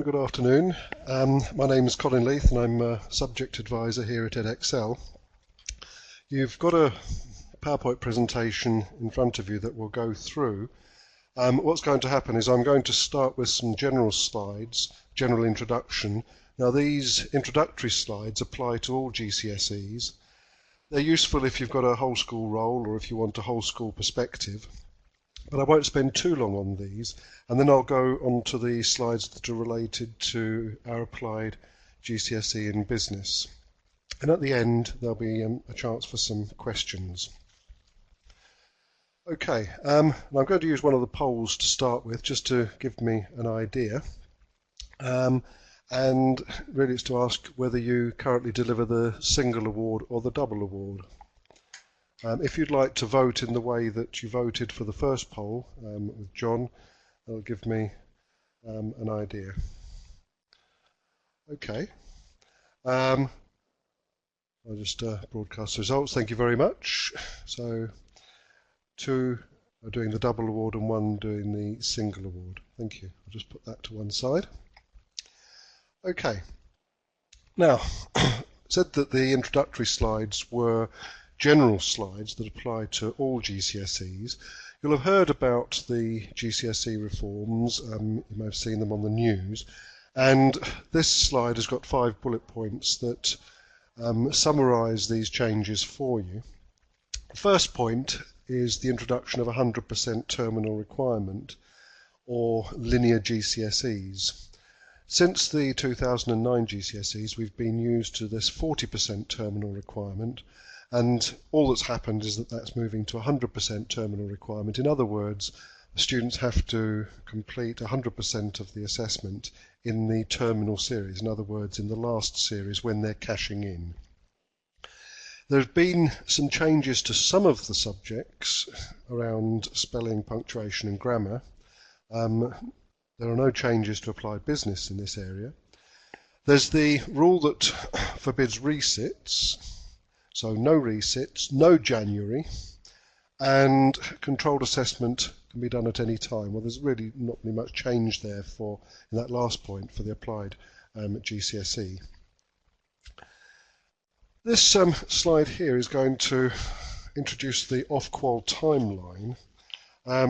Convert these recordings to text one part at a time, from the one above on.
Good afternoon. My name is Colin Leith and I'm a subject advisor here at Edexcel. You've got a PowerPoint presentation in front of you that we'll go through. What's going to happen is I'm going to start with some general slides, general introduction. Now these introductory slides apply to all GCSEs. They're useful if you've got a whole school role or if you want a whole school perspective. But I won't spend too long on these, and then I'll go on to the slides that are related to our applied GCSE in business. And at the end, there'll be a chance for some questions. Okay, I'm going to use one of the polls to start with, just to give me an idea. And really it's to ask whether you currently deliver the single award or the double award. If you'd like to vote in the way that you voted for the first poll with John, that'll give me an idea. Okay. I'll just broadcast the results. Thank you very much. So 2 are doing the double award and 1 doing the single award. Thank you. I'll just put that to one side. Okay. Now, I said that the introductory slides were general slides that apply to all GCSEs. You'll have heard about the GCSE reforms, you may have seen them on the news, and this slide has got 5 bullet points that summarise these changes for you. The first point is the introduction of 100% terminal requirement, or linear GCSEs. Since the 2009 GCSEs, we've been used to this 40% terminal requirement, and all that's happened is that that's moving to 100% terminal requirement. In other words, the students have to complete 100% of the assessment in the terminal series, in other words, in the last series when they're cashing in. There have been some changes to some of the subjects around spelling, punctuation and grammar. There are no changes to applied business in this area. There's the rule that forbids resits. So no resits, no January, and controlled assessment can be done at any time. Well, there's really not really much change there in that last point for the applied GCSE. This slide here is going to introduce the off-qual timeline.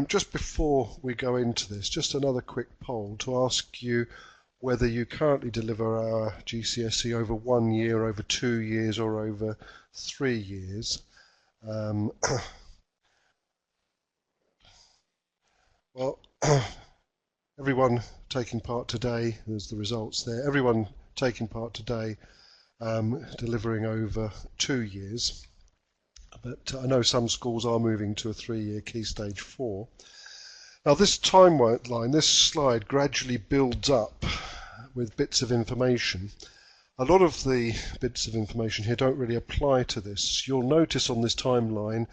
Just before we go into this, just another quick poll to ask you whether you currently deliver our GCSE over 1 year, over 2 years, or over 3 years. Well, everyone taking part today, there's the results there, everyone taking part today delivering over 2 years. But I know some schools are moving to a 3-year Key Stage 4. Now this timeline, this slide gradually builds up with bits of information. A lot of the bits of information here don't really apply to this. You'll notice on this timeline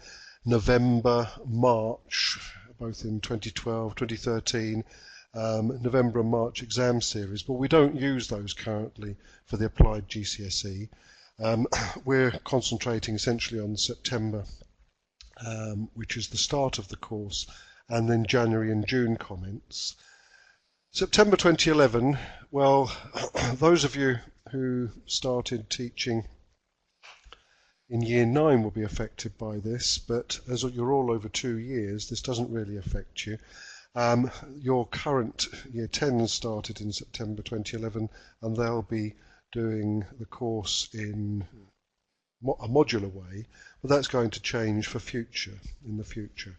November, March, both in 2012, 2013, November and March exam series, but we don't use those currently for the applied GCSE. We're concentrating essentially on September, which is the start of the course, and then January and June comments. September 2011, well, those of you who started teaching in Year 9 will be affected by this, but as you're all over 2 years, this doesn't really affect you. Your current Year 10 started in September 2011, and they'll be doing the course in a modular way, but that's going to change for in the future.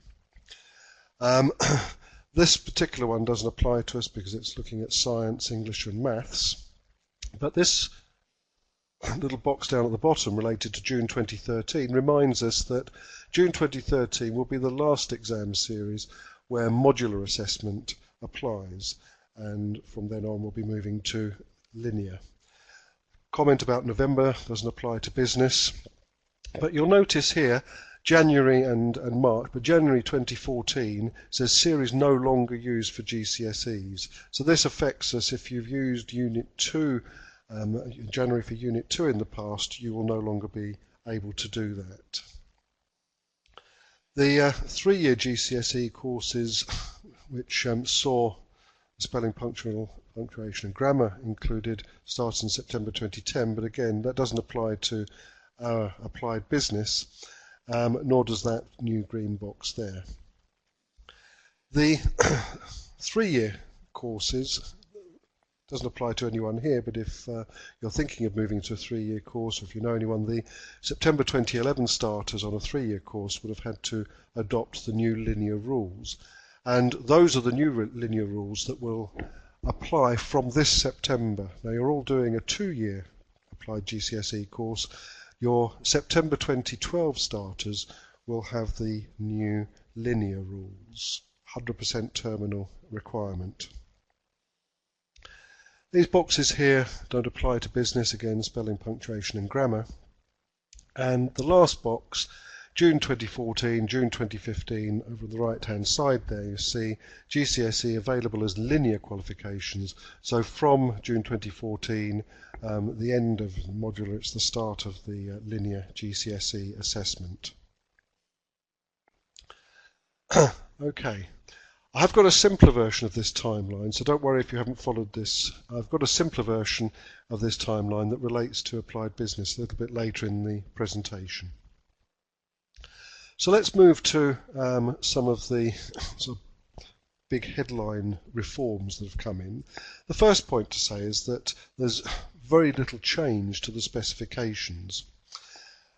This particular one doesn't apply to us because it's looking at science, English and maths, but this little box down at the bottom related to June 2013 reminds us that June 2013 will be the last exam series where modular assessment applies, and from then on we'll be moving to linear. Comment about November doesn't apply to business, but you'll notice here January and March, but January 2014 says series no longer used for GCSEs. So this affects us if you've used Unit 2, January for Unit 2 in the past, you will no longer be able to do that. The 3-year GCSE courses which saw spelling, punctuation and grammar included starts in September 2010, but again that doesn't apply to our applied business, nor does that new green box there. The 3-year courses doesn't apply to anyone here, but if you're thinking of moving to a 3-year course, or if you know anyone, the September 2011 starters on a 3-year course would have had to adopt the new linear rules. And those are the new linear rules that will apply from this September. Now you're all doing a 2-year applied GCSE course. Your September 2012 starters will have the new linear rules, 100% terminal requirement. These boxes here don't apply to business, again spelling, punctuation and grammar. And the last box, June 2014, June 2015, over on the right hand side there you see GCSE available as linear qualifications. So from June 2014, the end of modular, it's the start of the linear GCSE assessment. Okay. I've got a simpler version of this timeline, so don't worry if you haven't followed this. I've got a simpler version of this timeline that relates to applied business a little bit later in the presentation. So let's move to some of the sort of big headline reforms that have come in. The first point to say is that there's very little change to the specifications.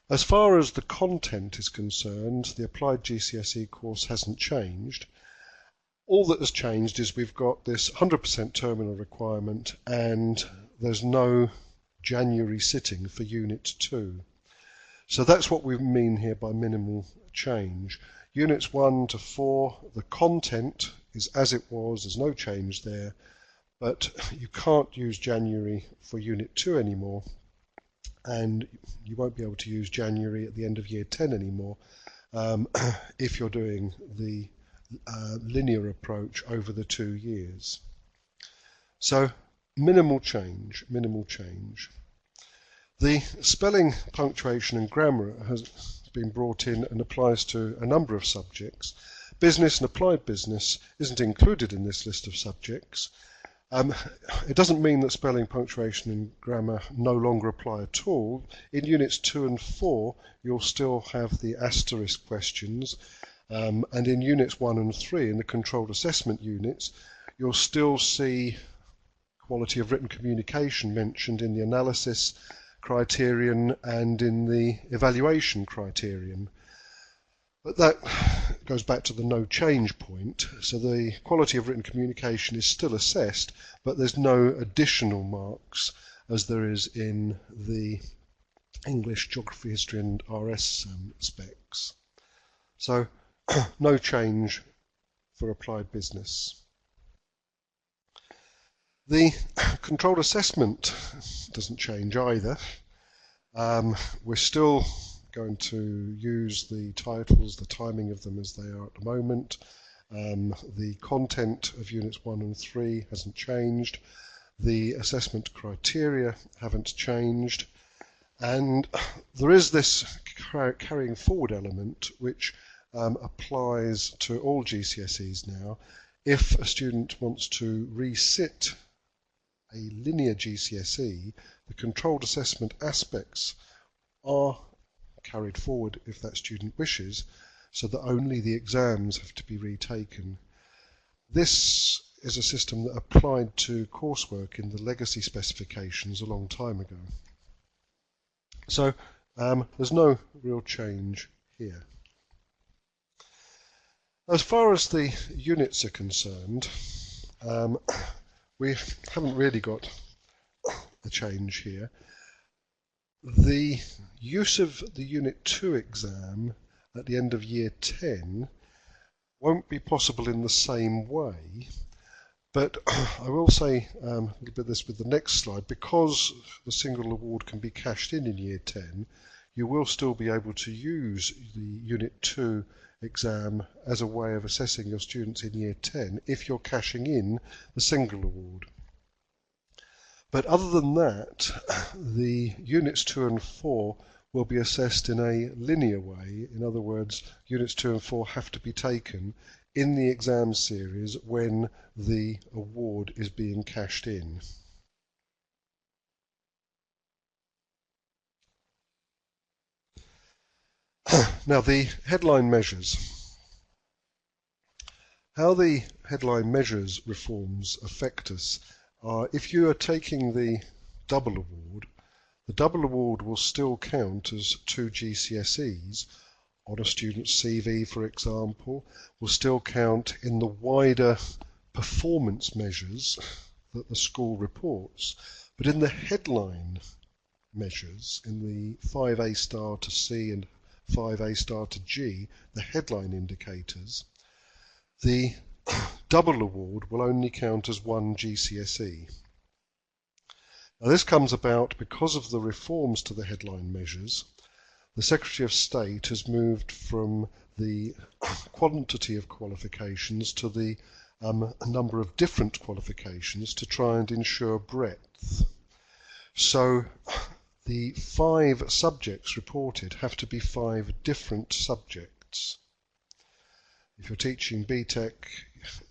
As far as the content is concerned, the applied GCSE course hasn't changed. All that has changed is we've got this 100% terminal requirement, and there's no January sitting for Unit 2. So that's what we mean here by minimal change. Units 1 to 4, the content is as it was, there's no change there, but you can't use January for Unit 2 anymore, and you won't be able to use January at the end of Year 10 anymore if you're doing the linear approach over the 2 years. So minimal change, minimal change. The spelling, punctuation and grammar has been brought in and applies to a number of subjects. Business and applied business isn't included in this list of subjects. It doesn't mean that spelling, punctuation and grammar no longer apply at all. In Units 2 and 4 you'll still have the asterisk questions, and in Units 1 and 3, in the controlled assessment units, you'll still see quality of written communication mentioned in the analysis criterion and in the evaluation criterion. But that goes back to the no change point. So the quality of written communication is still assessed, but there's no additional marks as there is in the English, Geography, History and RS specs. So no change for applied business. The controlled assessment doesn't change either. We're still going to use the titles, the timing of them as they are at the moment. The content of Units 1 and 3 hasn't changed. The assessment criteria haven't changed. And there is this carrying forward element which applies to all GCSEs now. If a student wants to resit a linear GCSE, the controlled assessment aspects are carried forward if that student wishes, so that only the exams have to be retaken. This is a system that applied to coursework in the legacy specifications a long time ago. So there's no real change here. As far as the units are concerned, we haven't really got a change here. The use of the Unit 2 exam at the end of Year 10 won't be possible in the same way, but I will say a little bit of this with the next slide. Because the single award can be cashed in Year 10, you will still be able to use the Unit 2 exam as a way of assessing your students in Year 10 if you're cashing in the single award. But other than that, the Units 2 and 4 will be assessed in a linear way. In other words, Units 2 and 4 have to be taken in the exam series when the award is being cashed in. Now the headline measures. How the headline measures reforms affect us are, if you are taking the double award, the double award will still count as 2 GCSEs on a student's CV, for example, will still count in the wider performance measures that the school reports, but in the headline measures, in the 5A star to C and 5A star to G, the headline indicators, the double award will only count as 1 GCSE. Now this comes about because of the reforms to the headline measures. The Secretary of State has moved from the quantity of qualifications to the number of different qualifications to try and ensure breadth. So the 5 subjects reported have to be 5 different subjects. If you're teaching BTEC,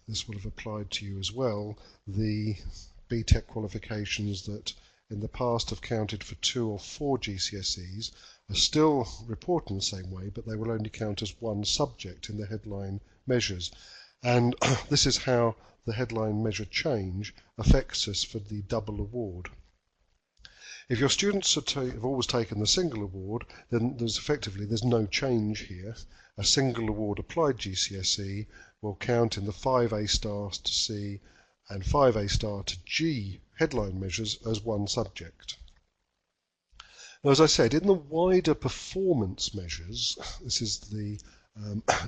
this will have applied to you as well. The BTEC qualifications that in the past have counted for 2 or 4 GCSEs are still reported in the same way, but they will only count as 1 subject in the headline measures. And this is how the headline measure change affects us for the double award. If your students have always taken the single award, then there's no change here. A single award applied GCSE will count in the 5A stars to C and 5A star to G headline measures as 1 subject. Now, as I said, in the wider performance measures, this is the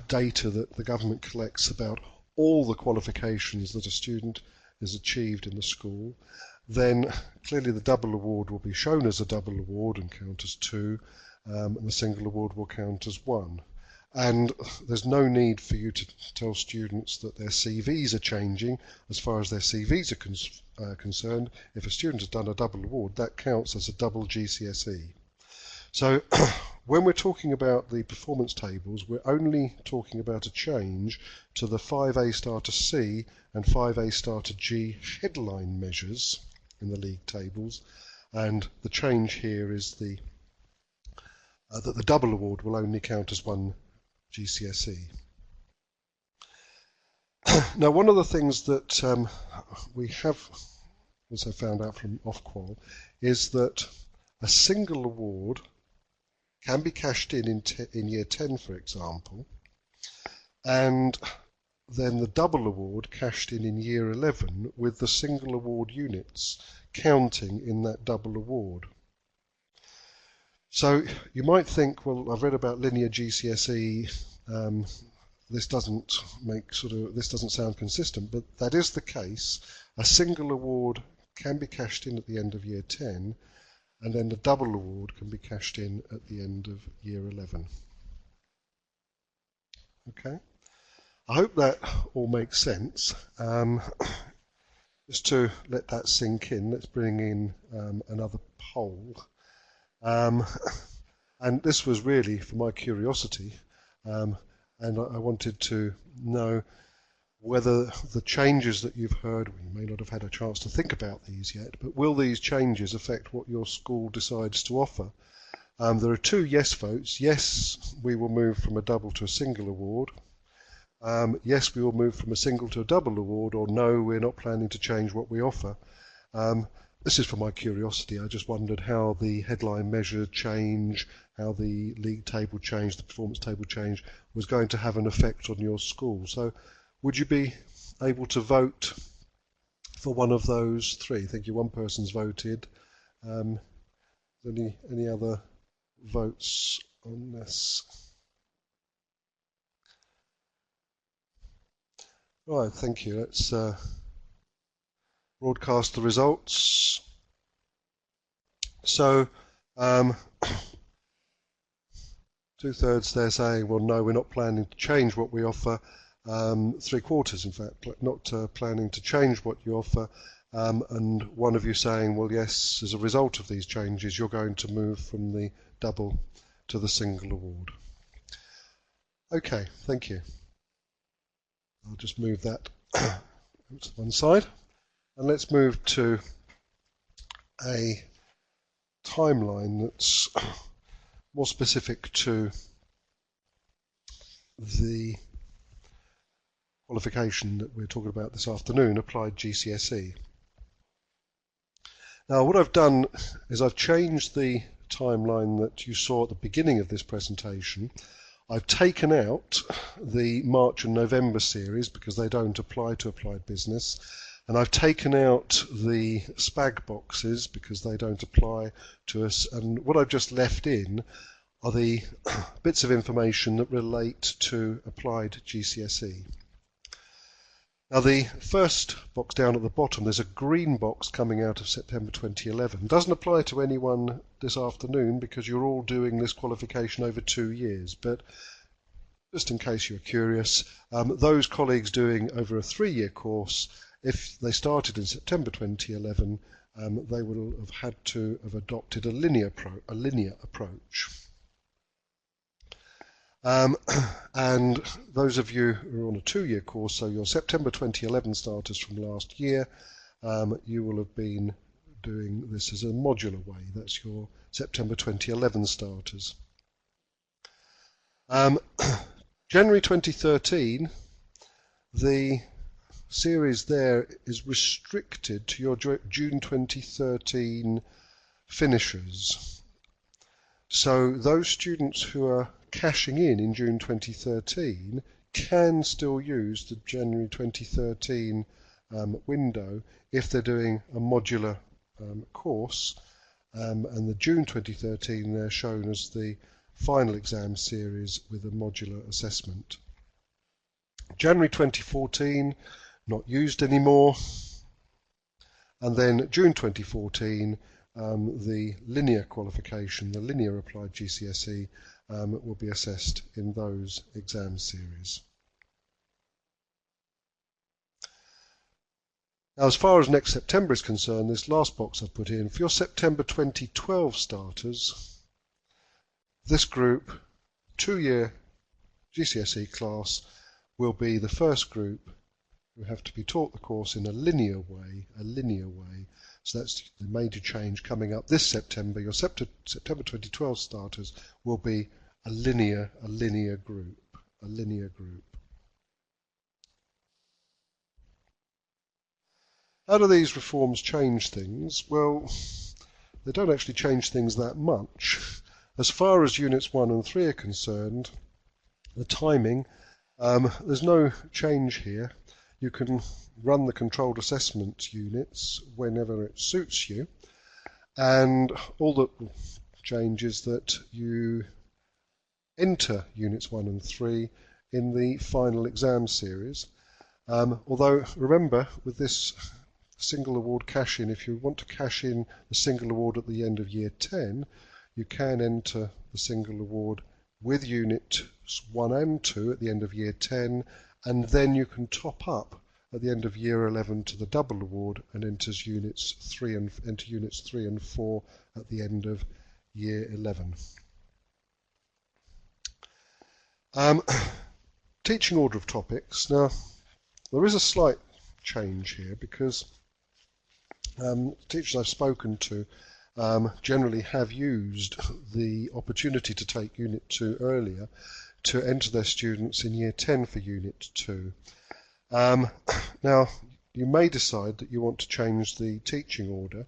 data that the government collects about all the qualifications that a student has achieved in the school, then clearly the double award will be shown as a double award and count as 2, and the single award will count as 1. And there's no need for you to tell students that their CVs are changing as far as their CVs are concerned. If a student has done a double award, that counts as a double GCSE. So when we're talking about the performance tables, we're only talking about a change to the 5A star to C and 5A star to G headline measures in the league tables, and the change here is that the double award will only count as 1 GCSE. Now, one of the things that we have also found out from Ofqual is that a single award can be cashed in year 10, for example, and then the double award cashed in year 11 with the single award units counting in that double award. So you might think, well, I've read about linear GCSE, this doesn't sound consistent, but that is the case. A single award can be cashed in at the end of year 10, and then the double award can be cashed in at the end of year 11. Okay, I hope that all makes sense. Just to let that sink in, let's bring in another poll. And this was really for my curiosity, and I wanted to know whether the changes that you've heard, we may not have had a chance to think about these yet, but will these changes affect what your school decides to offer? There are 2 yes votes. Yes, we will move from a double to a single award. Yes, we will move from a single to a double award, or no, we're not planning to change what we offer. This is for my curiosity. I just wondered how the headline measure change, how the league table change, the performance table change was going to have an effect on your school. So would you be able to vote for one of those 3? Thank you. One person's voted. Any other votes on this? Right, thank you. Let's broadcast the results. So 2/3 they're saying, well, no, we're not planning to change what we offer. 3/4, in fact, not planning to change what you offer. And one of you saying, well, yes, as a result of these changes, you're going to move from the double to the single award. Okay, thank you. I'll just move that to one side, and let's move to a timeline that's more specific to the qualification that we're talking about this afternoon, Applied GCSE. Now what I've done is I've changed the timeline that you saw at the beginning of this presentation. I've taken out the March and November series because they don't apply to Applied Business, and I've taken out the SPAG boxes because they don't apply to us, and what I've just left in are the bits of information that relate to Applied GCSE. Now the first box down at the bottom, there's a green box coming out of September 2011. It doesn't apply to anyone this afternoon because you're all doing this qualification over 2 years, but just in case you're curious, those colleagues doing over a 3-year course, if they started in September 2011, they would have had to have adopted a linear approach. And those of you who are on a 2-year course, so your September 2011 starters from last year, you will have been doing this as a modular way. That's your September 2011 starters. January 2013, the series there is restricted to your June 2013 finishers. So those students who are cashing in June 2013 can still use the January 2013 window if they're doing a modular course, and the June 2013 they're shown as the final exam series with a modular assessment. January 2014 not used anymore, and then June 2014 the linear qualification, the linear applied GCSE, will be assessed in those exam series. Now, as far as next September is concerned, this last box I've put in, for your September 2012 starters, this group, 2-year GCSE class, will be the first group who have to be taught the course in a linear way. So that's the major change coming up this September. Your September 2012 starters will be a linear group. How do these reforms change things? Well, they don't actually change things that much. As far as units 1 and 3 are concerned, the timing, there's no change here. You can run the controlled assessment units whenever it suits you, and all that will change is that you enter units 1 and 3 in the final exam series. Although remember, with this single award cash-in, if you want to cash in the single award at the end of year 10, you can enter the single award with units 1 and 2 at the end of year 10, and then you can top up at the end of year 11 to the double award and enter units 3 and 4 at the end of year 11. Teaching order of topics. Now, there is a slight change here because teachers I've spoken to generally have used the opportunity to take Unit 2 earlier to enter their students in Year 10 for Unit 2. Now, you may decide that you want to change the teaching order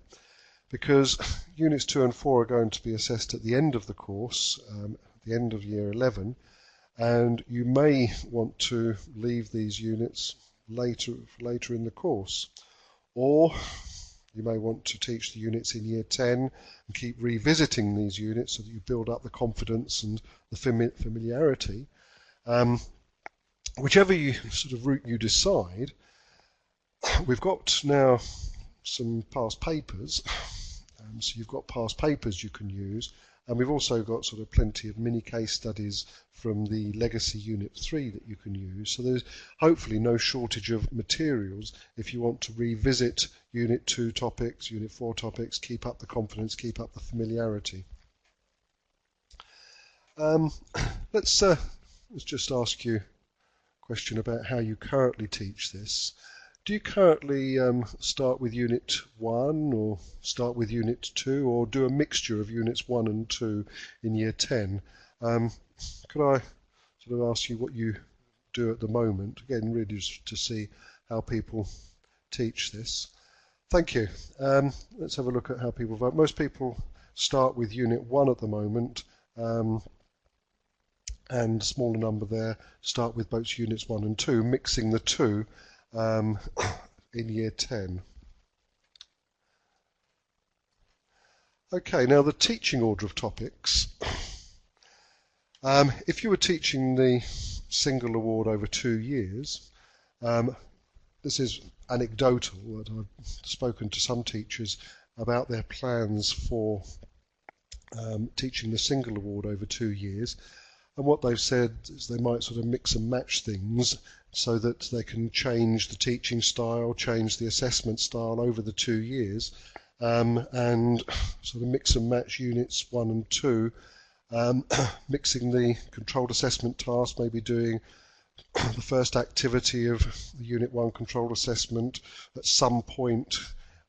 because Units 2 and 4 are going to be assessed at the end of the course, at the end of Year 11, and you may want to leave these units later in the course. Or you may want to teach the units in Year 10 and keep revisiting these units so that you build up the confidence and the familiarity. Whichever sort of route you decide, we've got now some past papers, so you've got past papers you can use, and we've also got sort of plenty of mini case studies from the Legacy Unit 3 that you can use. So there's hopefully no shortage of materials if you want to revisit Unit 2 topics, Unit 4 topics, keep up the confidence, keep up the familiarity. Let's just ask you a question about how you currently teach this. Do you currently start with Unit 1 or start with Unit 2 or do a mixture of Units 1 and 2 in Year 10? Could I sort of ask you what you do at the moment? Again, really just to see how people teach this. Thank you. Let's have a look at how people vote. Most people start with Unit 1 at the moment, and a smaller number there start with both Units 1 and 2, mixing the two in Year 10. Okay, now the teaching order of topics. If you were teaching the single award over 2 years, this is anecdotal, that I've spoken to some teachers about their plans for teaching the single award over 2 years, and what they've said is they might sort of mix and match things so that they can change the teaching style, change the assessment style over the 2 years, and sort of mix and match Units 1 and 2, mixing the controlled assessment task, maybe doing the first activity of the Unit 1 controlled assessment at some point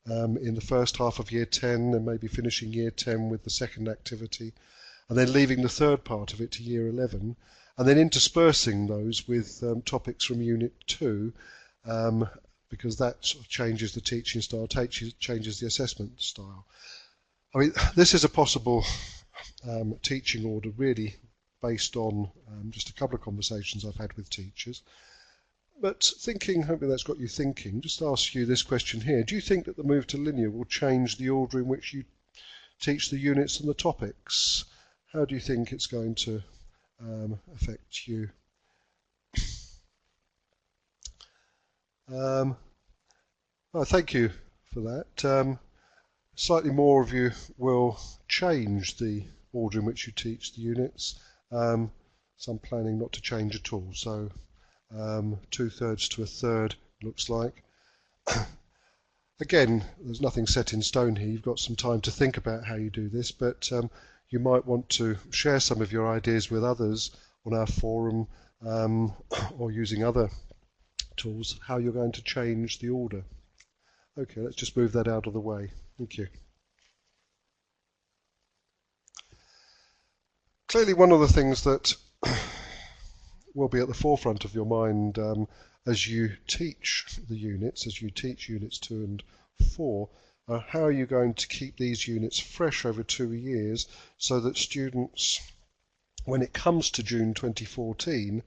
in the first half of Year 10, and maybe finishing Year 10 with the second activity, and then leaving the third part of it to Year 11, and then interspersing those with topics from Unit 2, because that sort of changes the teaching style, changes the assessment style. I mean, this is a possible teaching order, really based on just a couple of conversations I've had with teachers. But thinking, hopefully that's got you thinking, just ask you this question here. Do you think that the move to linear will change the order in which you teach the units and the topics? How do you think it's going to affect you? Well, thank you for that. Slightly more of you will change the order in which you teach the units. Some planning not to change at all. So 2/3 to 1/3 looks like. Again, there's nothing set in stone here. You've got some time to think about how you do this, but you might want to share some of your ideas with others on our forum or using other tools, how you're going to change the order. Okay, let's just move that out of the way. Thank you. Clearly, one of the things that will be at the forefront of your mind as you teach the units, as you teach Units 2 and 4, how are you going to keep these units fresh over 2 years so that students, when it comes to June 2014,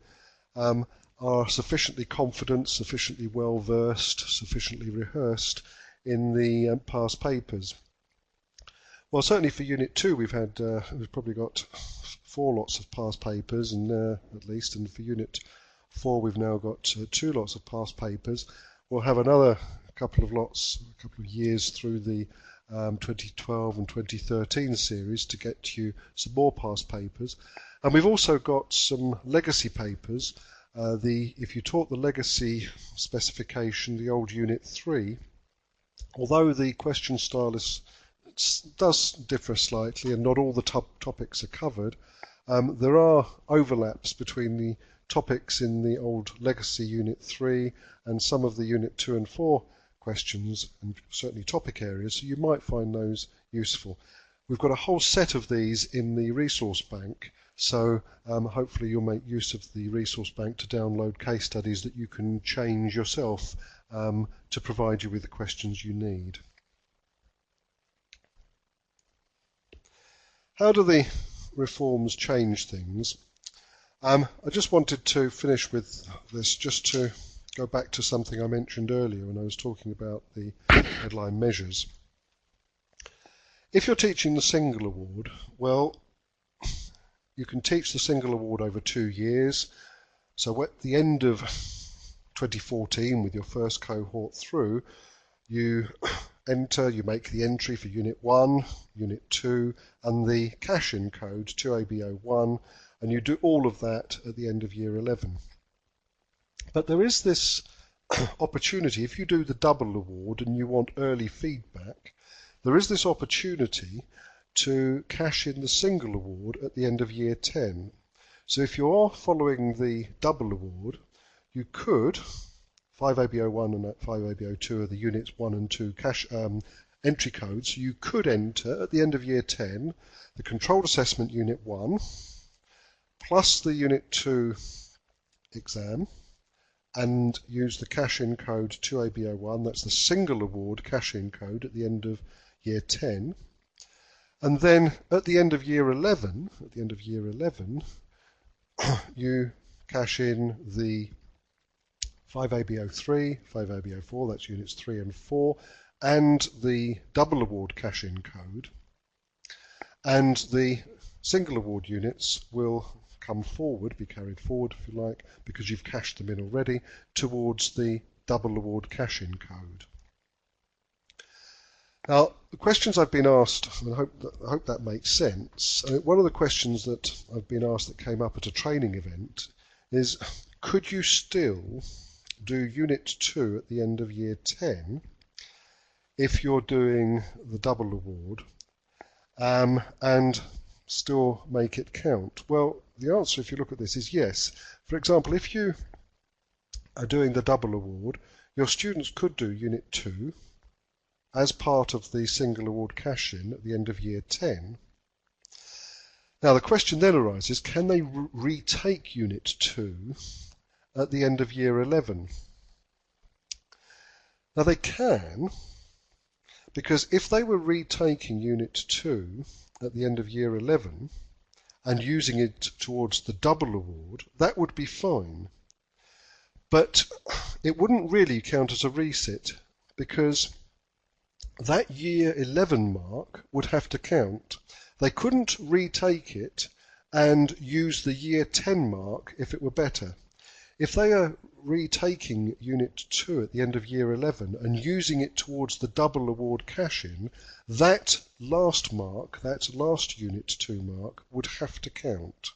are sufficiently confident, sufficiently well versed, sufficiently rehearsed in the past papers? Well, certainly for Unit 2 we've probably got 4 lots of past papers, and at least, and for Unit 4 we've now got 2 lots of past papers. We'll have another couple of years through the 2012 and 2013 series to get you some more past papers, and we've also got some legacy papers. If you taught the legacy specification, the old Unit 3, although the question style does differ slightly and not all the topics are covered, there are overlaps between the topics in the old legacy Unit 3 and some of the Unit 2 and 4 questions, and certainly topic areas, so you might find those useful. We've got a whole set of these in the resource bank, so hopefully you'll make use of the resource bank to download case studies that you can change yourself to provide you with the questions you need. How do the reforms change things? I just wanted to finish with this, just to go back to something I mentioned earlier when I was talking about the headline measures. If you're teaching the single award, well, you can teach the single award over 2 years. So at the end of 2014, with your first cohort through, you make the entry for Unit 1, Unit 2, and the cash-in code 2ABO1, and you do all of that at the end of Year 11. But there is this opportunity, if you do the double award and you want early feedback, there is this opportunity to cash in the single award at the end of Year 10. So if you are following the double award, you could, 5ABO1 and 5ABO2 are the Units 1 and 2 cash entry codes. You could enter, at the end of Year 10, the Controlled Assessment Unit 1, plus the Unit 2 exam, and use the cash-in code 2ABO1, that's the single award cash-in code at the end of Year 10. And then at the end of Year 11, you cash in the 5ABO3, 5ABO4, that's Units 3 and 4, and the double award cash-in code. And the single award units will come forward, be carried forward if you like, because you've cashed them in already, towards the double award cash-in code. Now, the questions I've been asked, and I hope that makes sense. One of the questions that I've been asked that came up at a training event is, could you still do Unit 2 at the end of Year 10 if you're doing the double award and still make it count? Well, the answer, if you look at this, is yes. For example, if you are doing the double award, your students could do Unit 2 as part of the single award cash-in at the end of Year 10. Now, the question then arises, can they retake Unit 2 at the end of Year 11? Now, they can, because if they were retaking Unit 2 at the end of Year 11 and using it towards the double award, that would be fine. But it wouldn't really count as a resit, because that Year 11 mark would have to count. They couldn't retake it and use the Year 10 mark if it were better. If they are retaking Unit 2 at the end of Year 11 and using it towards the double award cash-in, that last mark, that last Unit 2 mark, would have to count.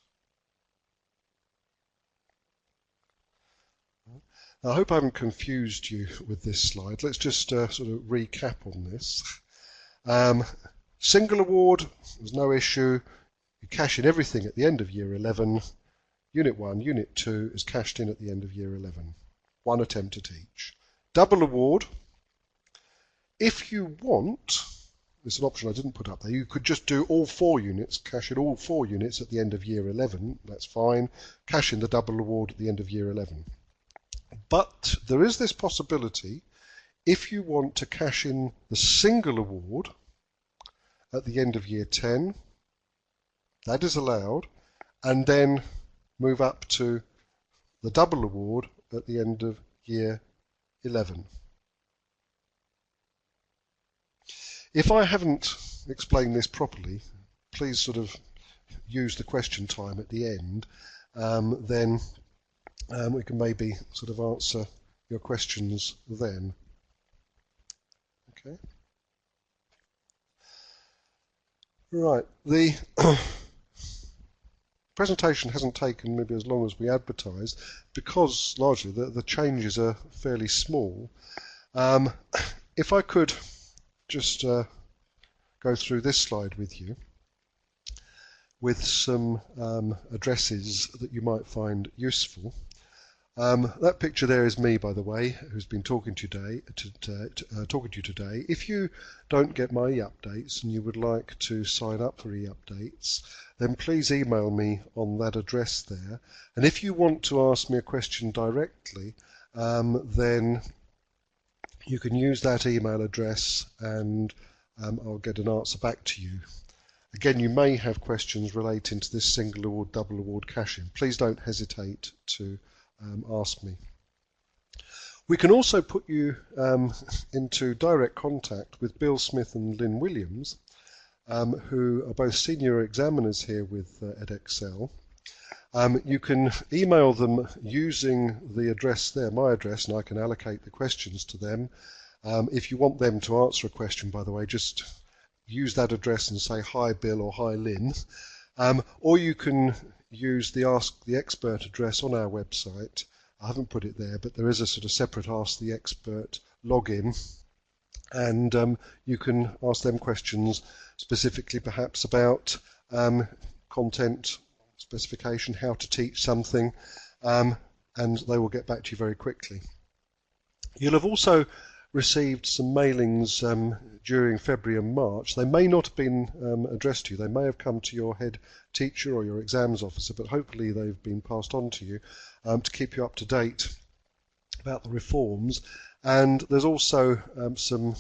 I hope I haven't confused you with this slide. Let's just sort of recap on this. Single award, there's no issue. You cash in everything at the end of Year 11. Unit 1, Unit 2 is cashed in at the end of Year 11. One attempt at each. Double award, if you want, it's an option I didn't put up there, you could just do all 4 units, cash in all 4 units at the end of Year 11, that's fine. Cash in the double award at the end of Year 11. But there is this possibility, if you want to cash in the single award at the end of Year 10, that is allowed, and then move up to the double award at the end of Year 11. If I haven't explained this properly, please sort of use the question time at the end, then we can maybe sort of answer your questions then. Okay. Right, the presentation hasn't taken maybe as long as we advertised because largely the changes are fairly small. If I could just go through this slide with you with some addresses that you might find useful. That picture there is me, by the way, who's been talking to you today. If you don't get my e-updates and you would like to sign up for e-updates, then please email me on that address there. And if you want to ask me a question directly, then you can use that email address and I'll get an answer back to you. Again, you may have questions relating to this single award, double award cash-in. Please don't hesitate to ask me. We can also put you into direct contact with Bill Smith and Lynn Williams, who are both senior examiners here with Edexcel. You can email them using the address there, my address, and I can allocate the questions to them. If you want them to answer a question, by the way, just use that address and say hi Bill or hi Lynn. Or you can use the Ask the Expert address on our website. I haven't put it there, but there is a sort of separate Ask the Expert login, and you can ask them questions specifically perhaps about content specification, how to teach something, and they will get back to you very quickly. You'll have also received some mailings during February and March. They may not have been addressed to you. They may have come to your head teacher or your exams officer, but hopefully they've been passed on to you to keep you up to date about the reforms. And there's also some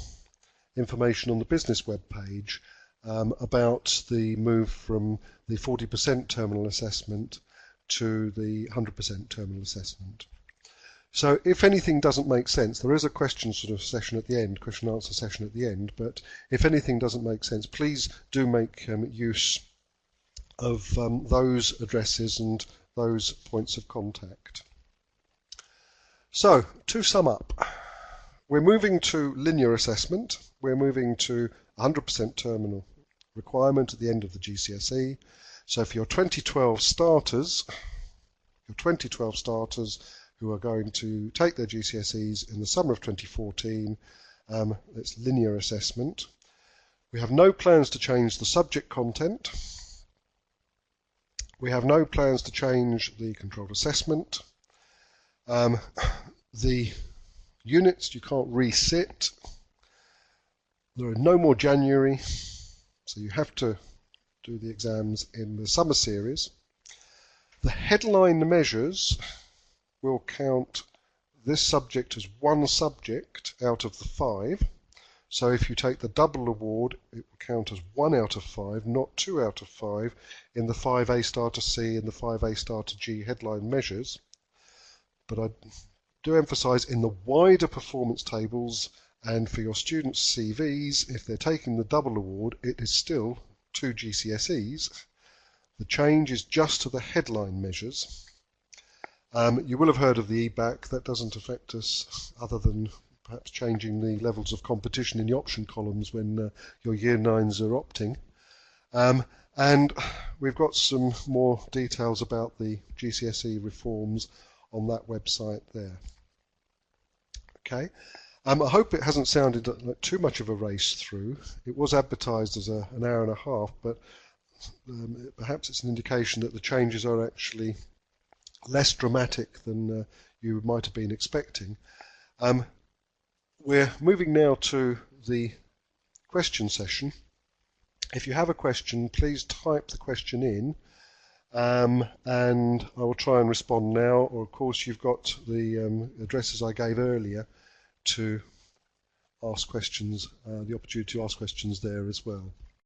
information on the business web page about the move from the 40% terminal assessment to the 100% terminal assessment. So if anything doesn't make sense, there is a question session at the end, question and answer session at the end, but if anything doesn't make sense, please do make use of those addresses and those points of contact. So, to sum up, we're moving to linear assessment, we're moving to 100% terminal requirement at the end of the GCSE. So for your 2012 starters who are going to take their GCSEs in the summer of 2014, it's linear assessment. We have no plans to change the subject content. We have no plans to change the controlled assessment. The units you can't resit. There are no more January, so you have to do the exams in the summer series. The headline measures will count this subject as one subject out of the 5. So if you take the double award, it will count as 1 out of 5, not 2 out of 5, in the 5A star to C and the 5A star to G headline measures. But I do emphasise in the wider performance tables and for your students' CVs, if they're taking the double award, it is still 2 GCSEs. The change is just to the headline measures. You will have heard of the EBAC. That doesn't affect us other than perhaps changing the levels of competition in the option columns when your Year 9s are opting. And we've got some more details about the GCSE reforms on that website there. Okay. I hope it hasn't sounded like too much of a race through. It was advertised as an hour and a half, but perhaps it's an indication that the changes are actually less dramatic than you might have been expecting. We're moving now to the question session. If you have a question, please type the question in, and I will try and respond now, or of course you've got the addresses I gave earlier to ask questions, the opportunity to ask questions there as well.